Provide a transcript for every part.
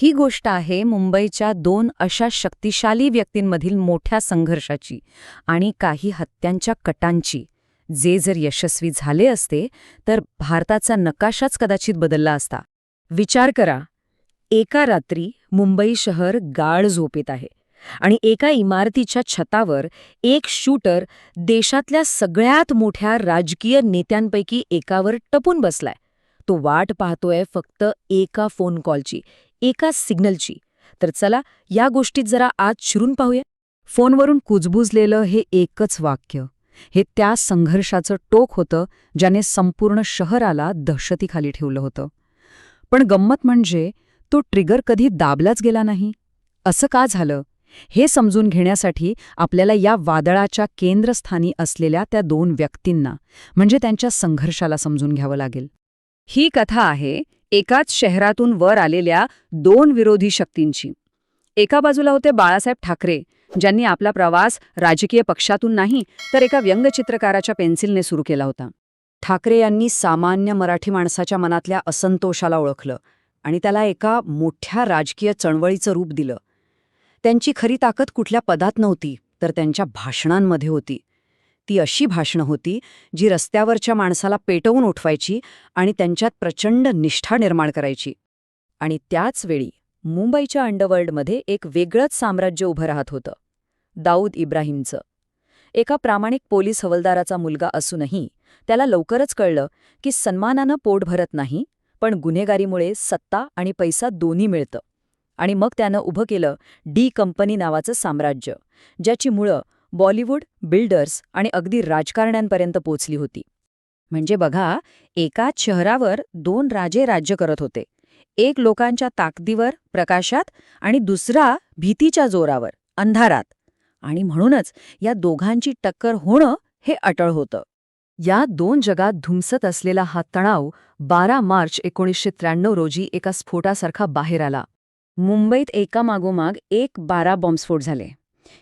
ही गोष्ट आहे मुंबईच्या दोन अशा शक्तिशाली व्यक्तींमधील मोठ्या संघर्षाची आणि काही हत्यांच्या कटांची, जे जर यशस्वी झाले असते तर भारताचा नकाशाच कदाचित बदलला असता. विचार करा, एका रात्री मुंबई शहर गाढ झोपेत आहे आणि एका इमारतीच्या छतावर एक शूटर देशातल्या सगळ्यात मोठ्या राजकीय नेत्यांपैकी एकावर टपून बसलाय. तो वाट पाहतोय फक्त एका फोन कॉलची, एका सिग्नलची. तर चला या गोष्टीत जरा आत शिरून पाहूया. फोनवरून कुजबुजलेलं हे एकच वाक्य, हे त्या संघर्षाचं टोक होतं ज्याने संपूर्ण शहराला दहशतीखाली ठेवलं होतं. पण गंमत म्हणजे तो ट्रिगर कधी दाबलाच गेला नाही. असं का झालं हे समजून घेण्यासाठी आपल्याला या वादळाच्या केंद्रस्थानी असलेल्या त्या दोन व्यक्तींना, म्हणजे त्यांच्या संघर्षाला समजून घ्यावं लागेल. ही कथा आहे एकाच शहरातून वर आलेल्या दोन विरोधी शक्तींची. एका बाजूला होते बाळासाहेब ठाकरे, ज्यांनी आपला प्रवास राजकीय पक्षातून नाही तर एका व्यंगचित्रकाराच्या पेन्सिलने सुरू केला होता. ठाकरे यांनी सामान्य मराठी माणसाच्या मनातल्या असंतोषाला ओळखलं आणि त्याला एका मोठ्या राजकीय चळवळीचं रूप दिलं. त्यांची खरी ताकद कुठल्या पदात नव्हती, तर त्यांच्या भाषणांमध्ये होती. ती अशी भाषणं होती जी रस्त्यावरच्या माणसाला पेटवून उठवायची आणि त्यांच्यात प्रचंड निष्ठा निर्माण करायची. आणि त्याच वेळी मुंबईच्या अंडरवर्ल्डमध्ये एक वेगळंच साम्राज्य उभं राहत होतं, दाऊद इब्राहिमचं. एका प्रामाणिक पोलीस हवलदाराचा मुलगा असूनही त्याला लवकरच कळलं की सन्मानानं पोट भरत नाही, पण गुन्हेगारीमुळे सत्ता आणि पैसा दोन्ही मिळतं. आणि मग त्यानं उभं केलं डी कंपनी नावाचं साम्राज्य, ज्याची मुळं बॉलिवूड, बिल्डर्स आणि अगदी राजकारण्यांपर्यंत पोचली होती. म्हणजे बघा, एकाच शहरावर दोन राजे राज्य करत होते. एक लोकांच्या ताकदीवर, प्रकाशात, आणि दुसरा भीतीच्या जोरावर, अंधारात. आणि म्हणूनच या दोघांची टक्कर होणं हे अटळ होतं. या दोन जगात धुमसत असलेला हा तणाव 12 मार्च 1993 रोजी एका स्फोटासारखा बाहेर आला. मुंबईत एकामागोमाग एक 12 बॉम्बस्फोट झाले.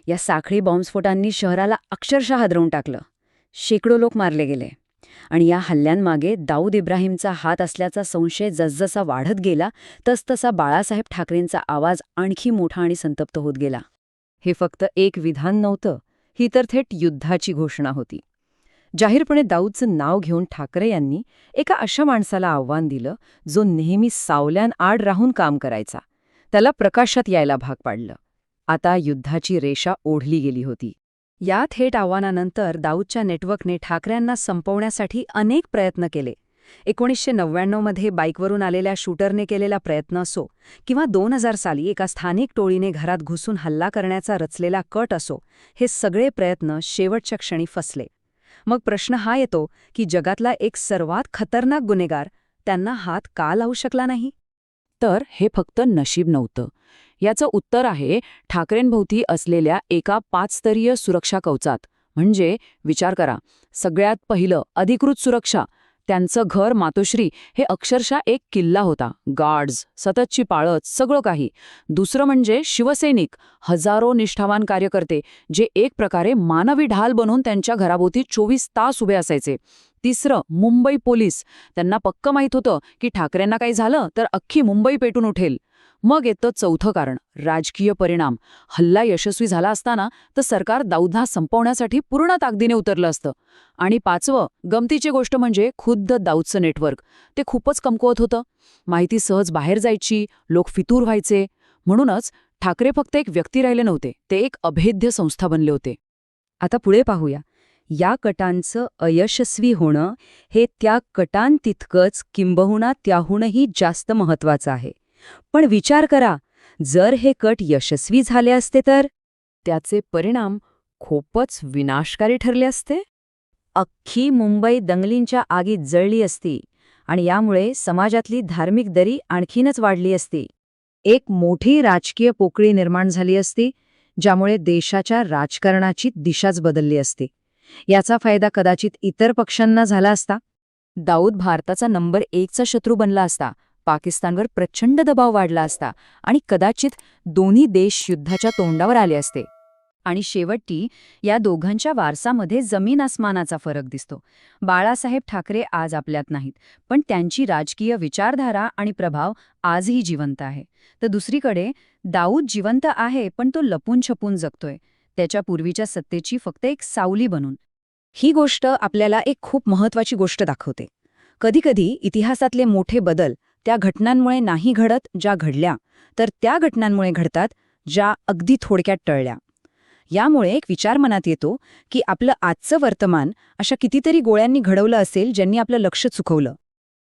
या साखळी बॉम्बस्फोटांनी शहराला अक्षरशः हादरवून टाकलं. शेकडो लोक मारले गेले. आणि या हल्ल्यांमागे दाऊद इब्राहिमचा हात असल्याचा संशय जसजसा वाढत गेला तसतसा बाळासाहेब ठाकरेंचा आवाज आणखी मोठा आणि संतप्त होत गेला. हे फक्त एक विधान नव्हतं, ही तर थेट युद्धाची घोषणा होती. जाहीरपणे दाऊदचं नाव घेऊन ठाकरे यांनी एका अशा माणसाला आव्हान दिलं जो नेहमी सावल्यांआड राहून काम करायचा. त्याला प्रकाशात यायला भाग पाडलं. आता युद्धाची रेषा ओढली गेली होती. या थेट आव्हानानंतर दाऊदच्या नेटवर्कने ठाकरेंना संपवण्यासाठी अनेक प्रयत्न केले. 1999 मध्ये बाईकवरून आलेल्या शूटरने केलेला प्रयत्न असो, किंवा 2000 साली एका स्थानिक टोळीने घरात घुसून हल्ला करण्याचा रचलेला कट असो, हे सगळे प्रयत्न शेवटच्या क्षणी फसले. मग प्रश्न हा येतो की जगातला एक सर्वात खतरनाक गुन्हेगार त्यांना हात का लावू शकला नाही? तर हे फक्त नशीब नव्हतं. याचं उत्तर आहे ठाकरेंभोवती असलेल्या एका 5-स्तरीय सुरक्षा कवचात. म्हणजे विचार करा, सगळ्यात पहिलं अधिकृत सुरक्षा. त्यांचं घर मातोश्री हे अक्षरशः एक किल्ला होता. गार्ड्स, सततची पाळत, सगळं काही. दुसरं म्हणजे शिवसैनिक, हजारो निष्ठावान कार्यकर्ते, जे एक प्रकारे मानवी ढाल बनून त्यांच्या घराभोवती 24 तास उभे असायचे. तिसरं मुंबई पोलीस. त्यांना पक्क माहीत होतं की ठाकरेंना काही झालं तर अख्खी मुंबई पेटून उठेल. मग येतं चौथं कारण, राजकीय परिणाम. हल्ला यशस्वी झाला असताना तर सरकार दाऊदला संपवण्यासाठी पूर्ण ताकदीने उतरलं असतं. आणि पाचवं, गमतीची गोष्ट म्हणजे खुद्द दाऊदचं नेटवर्क. ते खूपच कमकुवत होतं. माहिती सहज बाहेर जायची, लोक फितूर व्हायचे. म्हणूनच ठाकरे फक्त एक व्यक्ती राहिले नव्हते, ते एक अभेद्य संस्था बनले होते. आता पुढे पाहूया. या कटांचं अयशस्वी होणं हे त्या कटांतितकंच, किंबहुना त्याहूनही जास्त महत्त्वाचं आहे. पण विचार करा, जर हे कट यशस्वी झाले असते तर त्याचे परिणाम खूपच विनाशकारी ठरले असते. अख्खी मुंबई दंगलींच्या आगीत जळली असती आणि यामुळे समाजातली धार्मिक दरी आणखीनच वाढली असती. एक मोठी राजकीय पोकळी निर्माण झाली असती, ज्यामुळे देशाच्या राजकारणाची दिशाच बदलली असती. याचा फायदा कदाचित इतर पक्षांना झाला असता. दाऊद भारताचा नंबर 1चा शत्रू बनला असता. पाकिस्तानवर प्रचंड दबाव वाढला असता आणि कदाचित दोन्ही देश युद्धाच्या तोंडावर आले असते. आणि शेवटी या दोघांच्या वारसामध्ये जमीन आसमानाचा फरक दिसतो. बाळासाहेब ठाकरे आज आपल्यात नाहीत, पण त्यांची राजकीय विचारधारा आणि प्रभाव आजही जिवंत आहे. तर दुसरीकडे दाऊद जिवंत आहे, पण तो लपून छपून जगतोय, त्याच्या पूर्वीच्या सत्तेची फक्त एक सावली बनून. ही गोष्ट आपल्याला एक खूप महत्वाची गोष्ट दाखवते. कधीकधी इतिहासातले मोठे बदल त्या घटनांमुळे नाही घडत ज्या घडल्या, तर त्या घटनांमुळे घडतात ज्या अगदी थोडक्यात टळल्या. यामुळे एक विचार मनात येतो की आपलं आजचं वर्तमान अशा कितीतरी गोळ्यांनी घडवलं असेल ज्यांनी आपलं लक्ष चुकवलं.